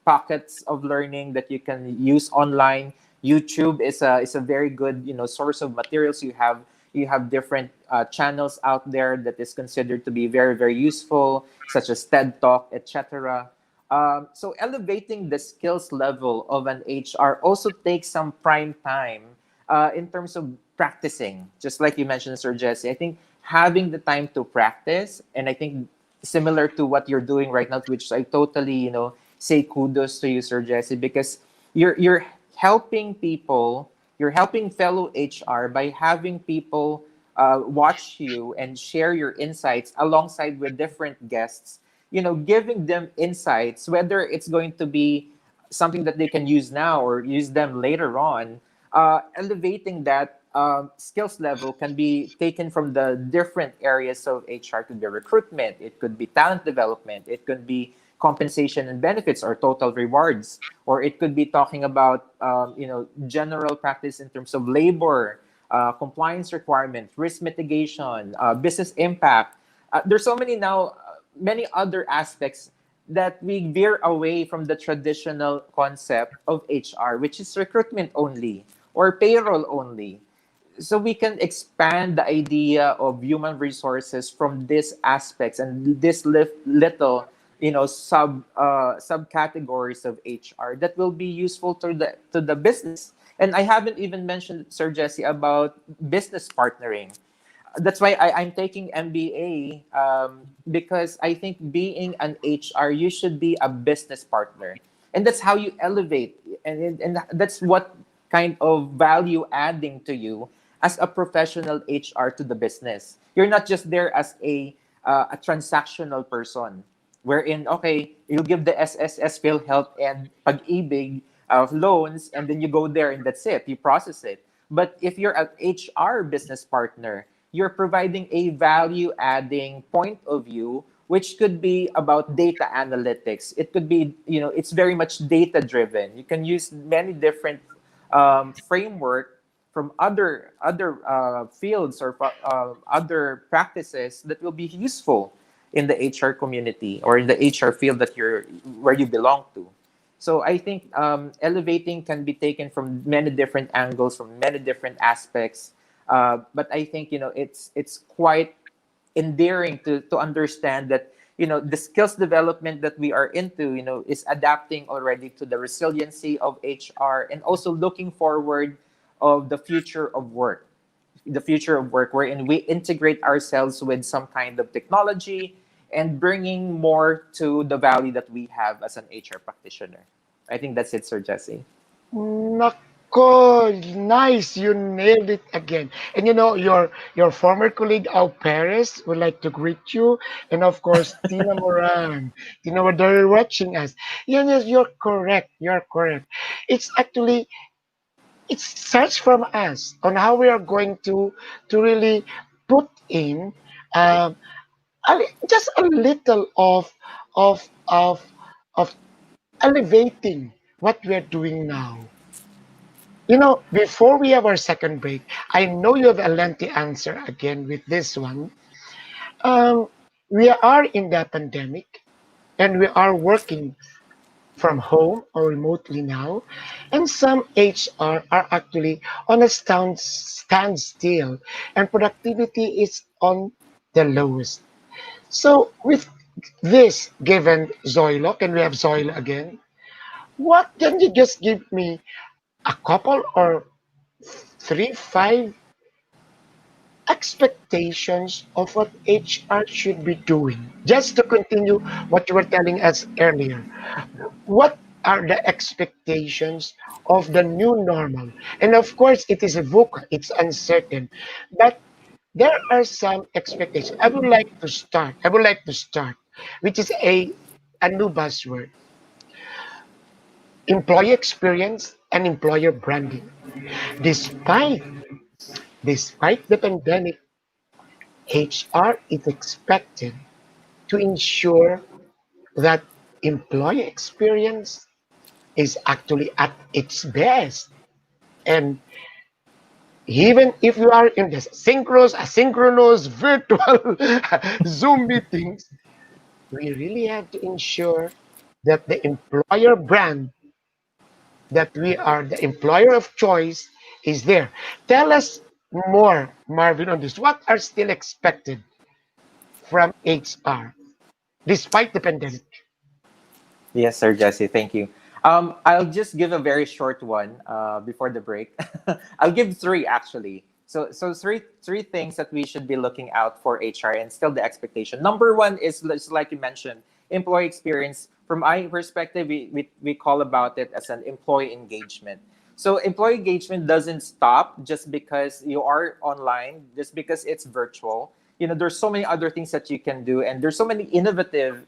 pockets of learning that you can use online. YouTube is a very good source of materials. You have different channels out there that is considered to be very very useful, such as TED Talk, etc. So elevating the skills level of an HR also takes some prime time in terms of practicing. Just like you mentioned, Sir Jesse, I think having the time to practice, and I think similar to what you're doing right now, which I totally say kudos to you, Sir Jesse, because you're helping people, you're helping fellow HR by having people watch you and share your insights alongside with different guests, giving them insights, whether it's going to be something that they can use now or use them later on. Elevating that skills level can be taken from the different areas of HR. It could be recruitment, it could be talent development, it could be compensation and benefits or total rewards, or it could be talking about general practice in terms of labor, compliance requirements, risk mitigation, business impact. There's so many now, many other aspects that we veer away from the traditional concept of HR, which is recruitment only or payroll only. So we can expand the idea of human resources from these aspects and this little, subcategories of HR that will be useful to the business. And I haven't even mentioned, Sir Jesse, about business partnering. That's why I'm taking MBA, because I think being an HR, you should be a business partner, and that's how you elevate, and that's what kind of value adding to you as a professional HR to the business. You're not just there as a transactional person, wherein okay, you give the SSS, PhilHealth, and Pag-ibig loans, and then you go there and that's it. You process it. But if you're an HR business partner, you're providing a value adding point of view, which could be about data analytics. It could be, it's very much data driven. You can use many different framework from other fields or other practices that will be useful in the HR community or in the HR field that you're where you belong to. So I think elevating can be taken from many different angles, from many different aspects. But I think it's quite endearing to understand that the skills development that we are into is adapting already to the resiliency of HR, and also looking forward of the future of work wherein we integrate ourselves with some kind of technology and bringing more to the value that we have as an HR practitioner. I think that's it, Sir Jesse. Nako, nice. You nailed it again. And your former colleague Al Perez would like to greet you. And of course, Tina Moran. Tina, they're watching us. Yes, you're correct. You're correct. It's actually it starts from us on how we are going to really put in um, just a little of of elevating what we are doing now. Before we have our second break, I know you have a lengthy answer again with this one. Um, we are in the pandemic and we are working from home or remotely now, and some HR are actually on a standstill, and productivity is on the lowest. So, with this given Zoilo, can we have Zoilo again? What can you just give me a couple or three, five expectations of what HR should be doing? Just to continue what you were telling us earlier, what are the expectations of the new normal? And of course, it is a VUCA, it's uncertain, but there are some expectations. I would like to start, which is a new buzzword: employee experience and employer branding. Despite despite the pandemic, HR is expected to ensure that employee experience is actually at its best. And even if you are in the synchronous, asynchronous, virtual Zoom meetings, we really have to ensure that the employer brand, that we are the employer of choice, is there. Tell us more, Marvin, on this. What are still expected from HR despite the pandemic? Yes, Sir Jesse, thank you. I'll just give a very short one before the break. I'll give three actually. So three things that we should be looking out for HR and still the expectation. Number one is just like you mentioned, employee experience. From my perspective, we call about it as an employee engagement. So employee engagement doesn't stop just because you are online, just because it's virtual. There's so many other things that you can do, and there's so many innovative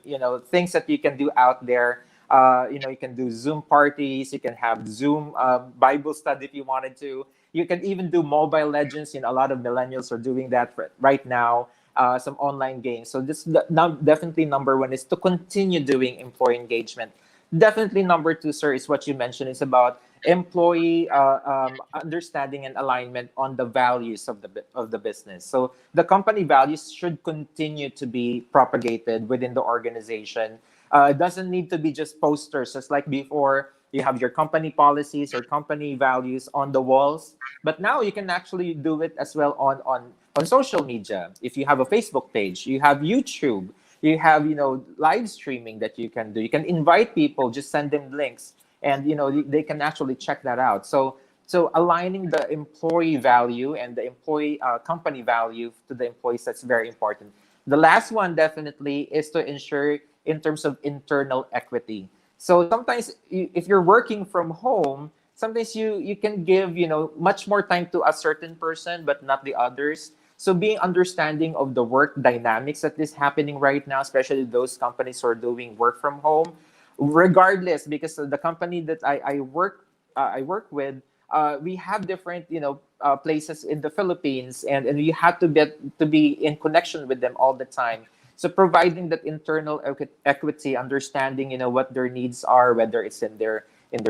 things that you can do out there. You can do Zoom parties, you can have Zoom Bible study if you wanted to. You can even do Mobile Legends. A lot of millennials are doing that right now. Some online games. So this now definitely number one is to continue doing employee engagement. Definitely number two, sir, is what you mentioned. It's about employee understanding and alignment on the values of the business. So the company values should continue to be propagated within the organization. It doesn't need to be just posters, just like before. You have your company policies or company values on the walls, but now you can actually do it as well on social media. If you have a Facebook page, you have YouTube, you have live streaming that you can do. You can invite people, just send them links, and they can actually check that out. So aligning the employee value and the employee company value to the employees, that's very important. The last one definitely is to ensure in terms of internal equity. So sometimes if you're working from home, sometimes you can give much more time to a certain person but not the others. So being understanding of the work dynamics that is happening right now, especially those companies who are doing work from home, regardless, because the company that I work with, we have different places in the Philippines, and you have to be in connection with them all the time. So providing that internal equity, understanding what their needs are, whether it's in their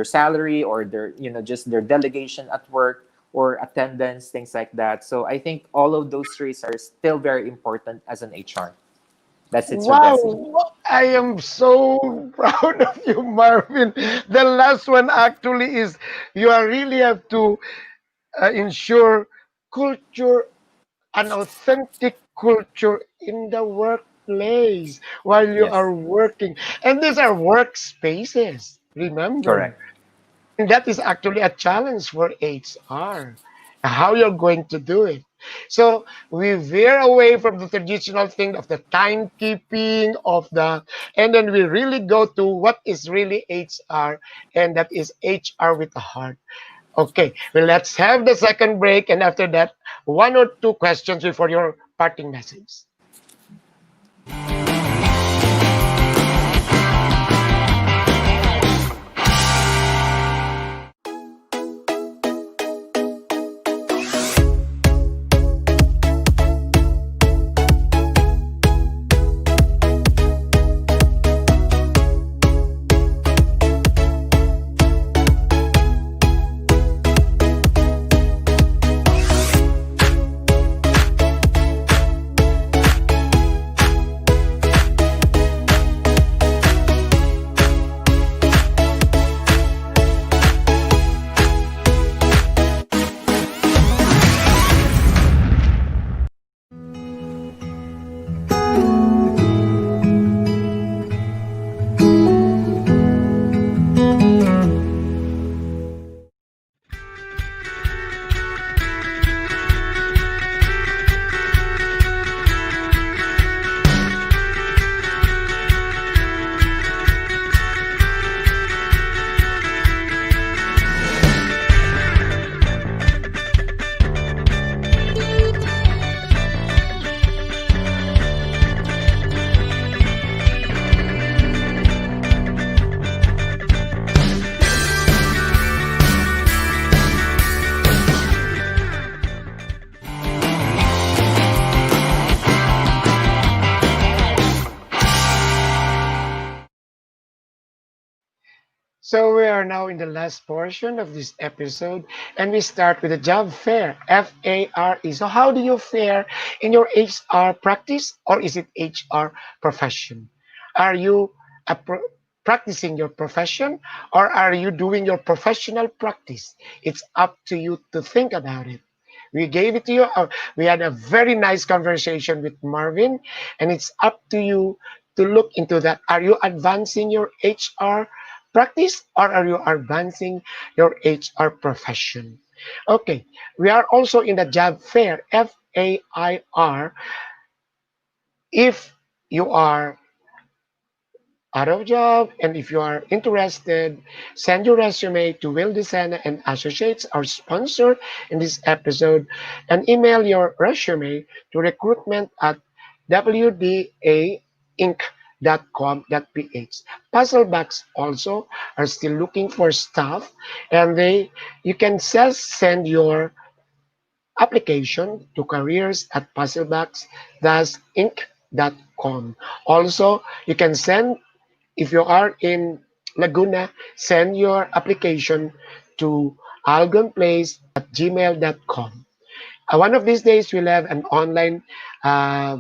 salary or their just their delegation at work or attendance, things like that. So I think all of those traits are still very important as an HR. That's it, Sir Jesse. Wow, I am so proud of you, Marvin. The last one actually is you are really have to ensure culture, an authentic culture in the workplace while you are Yes, working. And these are workspaces, remember. correct. And that is actually a challenge for HR, how you're going to do it. So we veer away from the traditional thing of the timekeeping of the, and then we really go to what is really HR, and that is HR with a heart. Okay, well, let's have the second break, and after that, one or two questions before your parting message. So we are now in the last portion of this episode, and we start with the job fair, FARE. So how do you fare in your HR practice, or is it HR profession? Are you practicing your profession, or are you doing your professional practice? It's up to you to think about it. We gave it to you. We had a very nice conversation with Marvin, and it's up to you to look into that. Are you advancing your HR practice, or are you advancing your HR profession? Okay, we are also in the job fair, FAIR. If you are out of job, and if you are interested, send your resume to Will Desena and Associates, our sponsor in this episode, and email your resume to recruitment at wdainc.com.ph. Puzzlebacks also are still looking for staff, and you can just send your application to careers at puzzlebacks-inc.com. Also, you can send, if you are in Laguna, send your application to algonplace@gmail.com. One of these days, we'll have an online uh,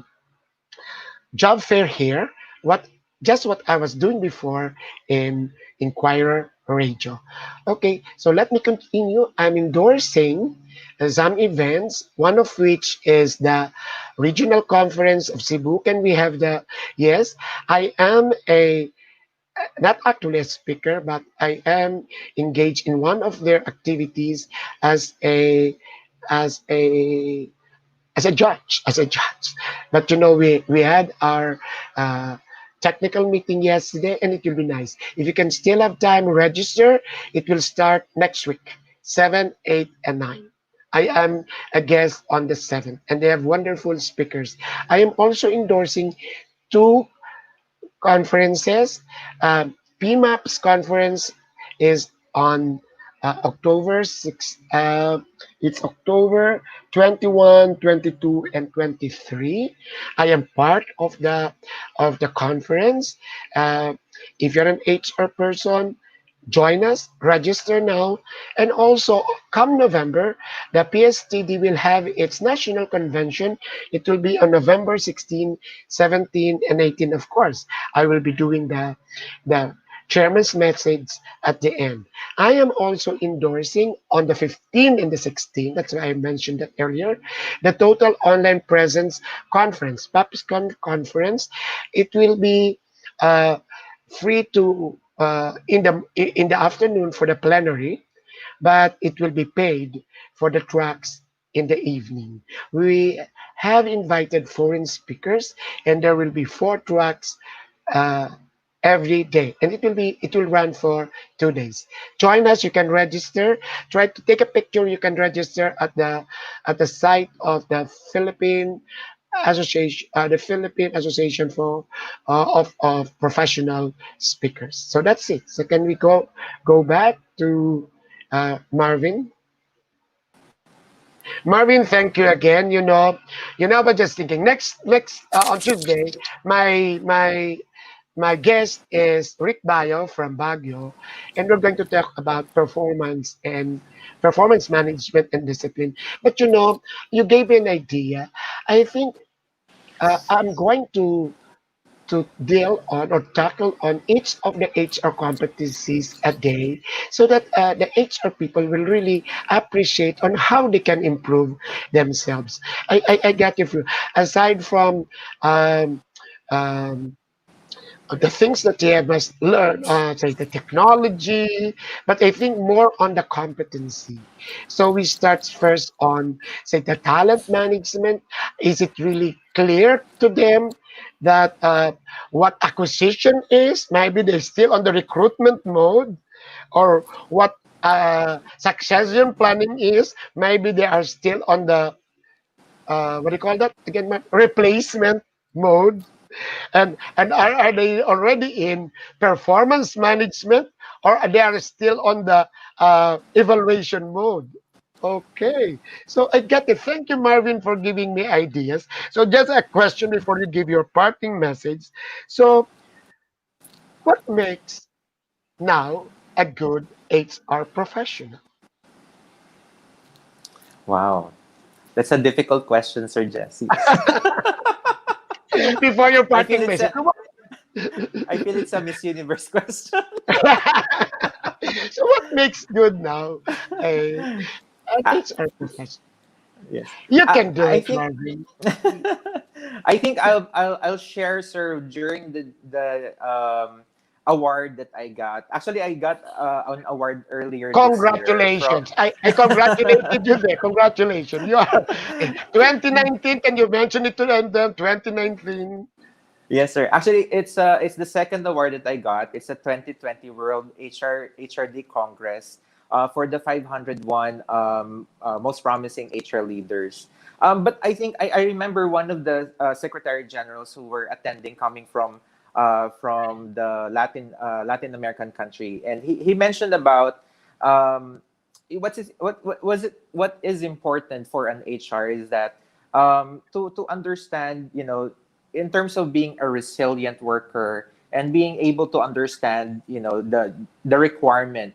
job fair here. What just what I was doing before in Inquirer Radio. Okay, so let me continue. I'm endorsing some events, one of which is the Regional Conference of Cebu. Can we have the yes? I am a not actually a speaker, but I am engaged in one of their activities as a as a as a judge. But we had our uh, technical meeting yesterday, and it will be nice if you can still have time. Register. It will start next week, 7, 8, and 9. I am a guest on the 7th, and they have wonderful speakers. I am also endorsing two conferences. PMAP's conference is on October 6. It's October 21, 22, and 23. I am part of the conference. Uh, if you're an HR person, join us, register now, and also come November, the PSTD will have its national convention. It will be on November 16, 17, and 18. Of course, I will be doing the chairman's message at the end. I am also endorsing on the 15th and the 16th, that's why I mentioned that earlier, the Total Online Presence Conference, PAPSCON Conference. It will be uh, free to in the afternoon for the plenary, but it will be paid for the tracks in the evening. We have invited foreign speakers, and there will be four tracks uh, every day, and it will run for 2 days. Join us. You can register. Try to take a picture. You can register at the site of the Philippine Association for of Professional Speakers. So that's it. So can we go back to Marvin? Marvin, thank you again. But just thinking next on Tuesday, my guest is Rick Bayo from Baguio, and we're going to talk about performance management and discipline. But you gave me an idea. I think I'm going to deal on or tackle on each of the HR competencies a day so that the HR people will really appreciate on how they can improve themselves. I get you. Aside from um, um, the things that they must learn, say the technology, but I think more on the competency. So we start first on, say, the talent management. Is it really clear to them that what acquisition is? Maybe they're still on the recruitment mode, or what succession planning is. Maybe they are still on the what do you call that again? Replacement mode. And are they already in performance management, or are they are still on the evaluation mode? Okay, so I get it. Thank you, Marvin, for giving me ideas. So just a question before you give your parting message. So what makes now a good HR professional? Wow. That's a difficult question, Sir Jesse. Before your I feel parting it's message. a I feel it's a Miss Universe question. So what makes good now a an Ah, HR professional? yes. You can do I it, think Marvin. I think I'll share, sir, during the award that I got. Actually, I got an award earlier this year from. Congratulations. I congratulated you there. Congratulations. You are 2019. Can you mention it to them? 2019. Yes, sir. Actually, it's the second award that I got. It's a 2020 World HRD Congress for the 501 most promising HR leaders. But I think I remember one of the secretary generals who were attending, coming from the Latin American country, and he mentioned about what is important for an HR is that to understand, in terms of being a resilient worker, and being able to understand, the requirement.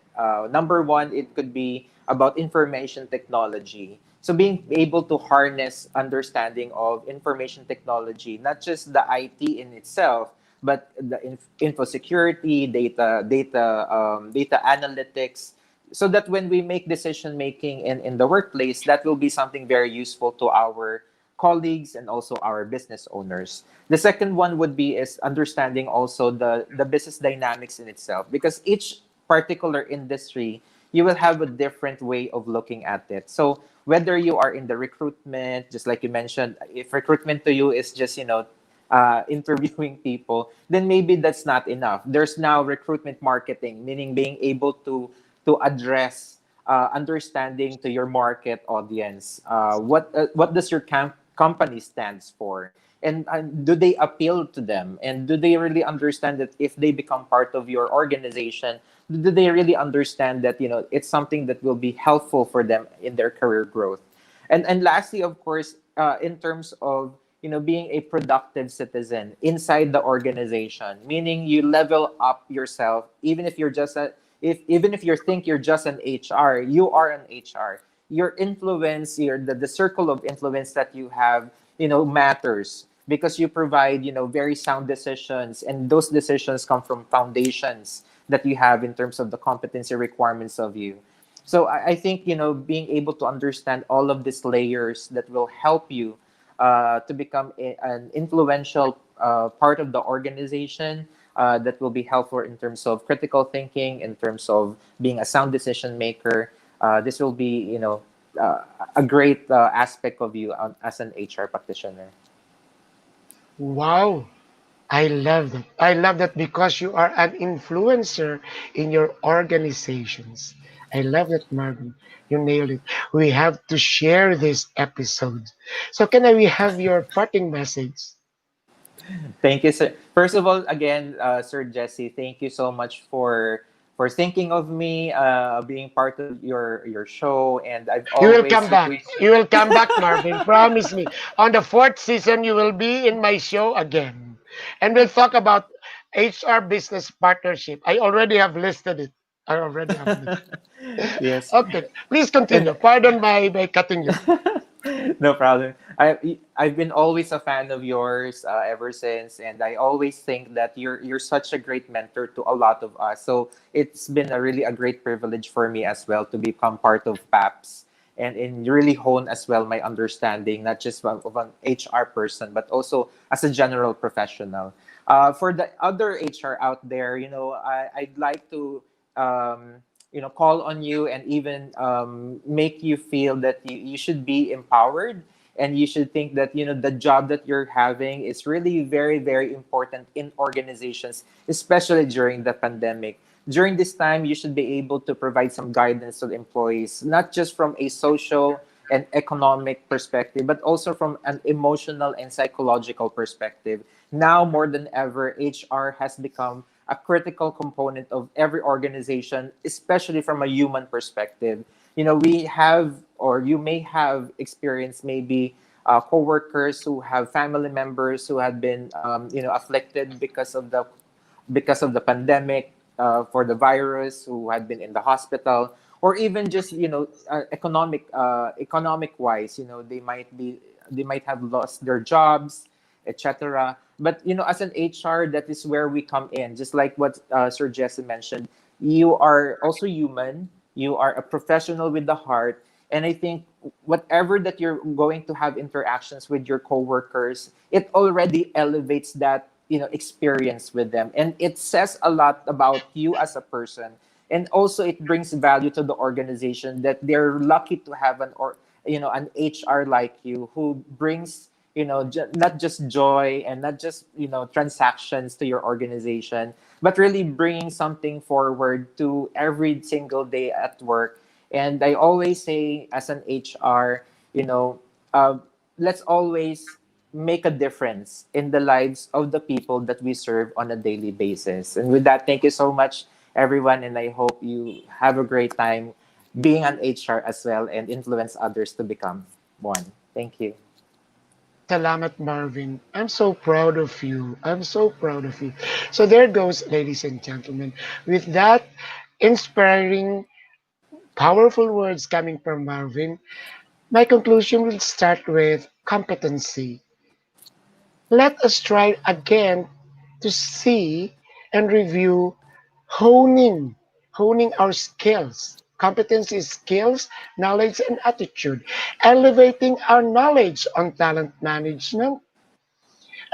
Number one, it could be about information technology. So being able to harness understanding of information technology, not just the IT in itself, but the info security, data analytics, so that when we make decision making in the workplace, that will be something very useful to our colleagues and also our business owners. The second one would be is understanding also the business dynamics in itself, because each particular industry, you will have a different way of looking at it. So whether you are in the recruitment, just like you mentioned, if recruitment to you is just interviewing people, then maybe that's not enough. There's now recruitment marketing, meaning being able to address understanding to your market audience. What does your company stands for, and do they appeal to them, and do they really understand that if they become part of your organization, do they really understand that it's something that will be helpful for them in their career growth. And lastly, of course, in terms of being a productive citizen inside the organization, meaning you level up yourself, even if you're just a if even if you think you're just an HR, you are an HR. Your influence, the circle of influence that you have, matters, because you provide, very sound decisions, and those decisions come from foundations that you have in terms of the competency requirements of you. So I think, being able to understand all of these layers that will help you to become an influential part of the organization, that will be helpful in terms of critical thinking, in terms of being a sound decision maker. This will be, a great aspect of you as an HR practitioner. Wow. I love that. I love that because you are an influencer in your organizations. I love that, Marvin. You nailed it. We have to share this episode. So, can I we have your parting message? Thank you, sir. First of all, again, Sir Jesse, thank you so much for thinking of me, being part of your show, and I've You will always come back. really. You will come back, Marvin. Promise me. On the fourth season, you will be in my show again. And we'll talk about HR business partnership. I already have listed it. I already have listed. Yes. Okay, please And continue. Pardon my cutting you. no problem. I've been always a fan of yours ever since, and I always think that you're such a great mentor to a lot of us. So it's been a great privilege for me as well to become part of PAPS, and really hone as well my understanding, not just of an HR person, but also as a general professional. For the other HR out there, I'd like to call on you, and even make you feel that you should be empowered, and you should think that the job that you're having is really very, very important in organizations, especially during the pandemic. During this time, you should be able to provide some guidance to the employees, not just from a social and economic perspective, but also from an emotional and psychological perspective. Now more than ever, HR has become a critical component of every organization, especially from a human perspective. We have, or you may have experienced, maybe coworkers who have family members who have been, afflicted because of the pandemic, for the virus, who had been in the hospital, or even just economic wise, they might have lost their jobs, etc. But as an HR, that is where we come in. Just like what Sir Jesse mentioned, you are also human. You are a professional with the heart, and I think whatever that you're going to have interactions with your coworkers, it already elevates that experience with them, and it says a lot about you as a person, and also it brings value to the organization that they're lucky to have an HR like you, who brings not just joy, and not just transactions to your organization, but really bringing something forward to every single day at work. And I always say, as an HR, uh, let's always make a difference in the lives of the people that we serve on a daily basis. And with that, thank you so much, everyone, and I hope you have a great time being an HR as well, and influence others to become one. Thank you. Salamat, Marvin. I'm so proud of you. I'm so proud of you. So there goes, ladies and gentlemen. With that inspiring, powerful words coming from Marvin, my conclusion will start with competency. Let us try again to see and review honing, honing our skills. Competency is skills, knowledge, and attitude. Elevating our knowledge on talent management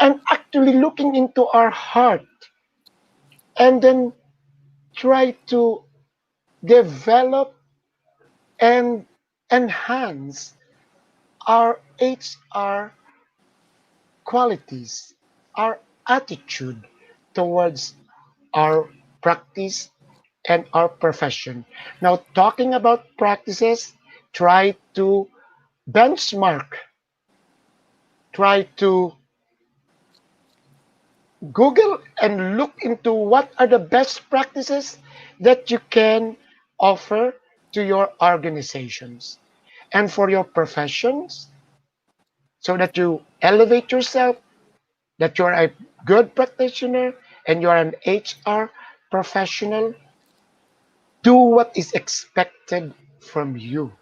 and actually looking into our heart and then try to develop and enhance our HR qualities, our attitude towards our practice and our profession. Now, talking about practices, try to benchmark, try to Google and look into what are the best practices that you can offer to your organizations and for your professions so that you elevate yourself, that you're a good practitioner and you're an HR professional. Do what is expected from you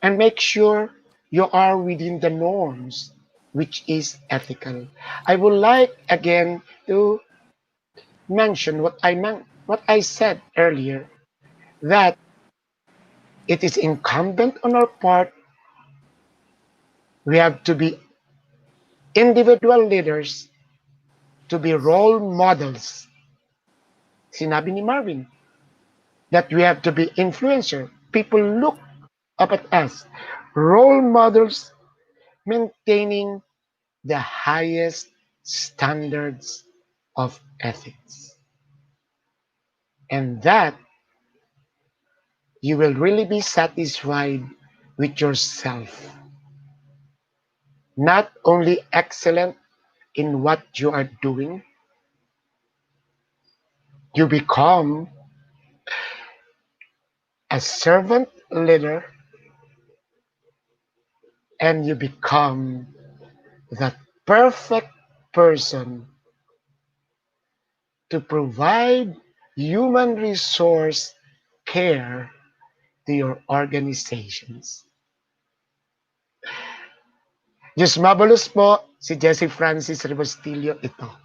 and make sure you are within the norms which is ethical. I would like again to mention what I said earlier, that it is incumbent on our part. We have to be individual leaders, to be role models. Sinabi ni Marvin that we have to be influencer. People look up at us, role models, maintaining the highest standards of ethics. And that you will really be satisfied with yourself. Not only excellent in what you are doing, you become a servant leader and you become the perfect person to provide human resource care to your organizations. Diyos mabalos po, si Jesse Francis Rebustillo ito.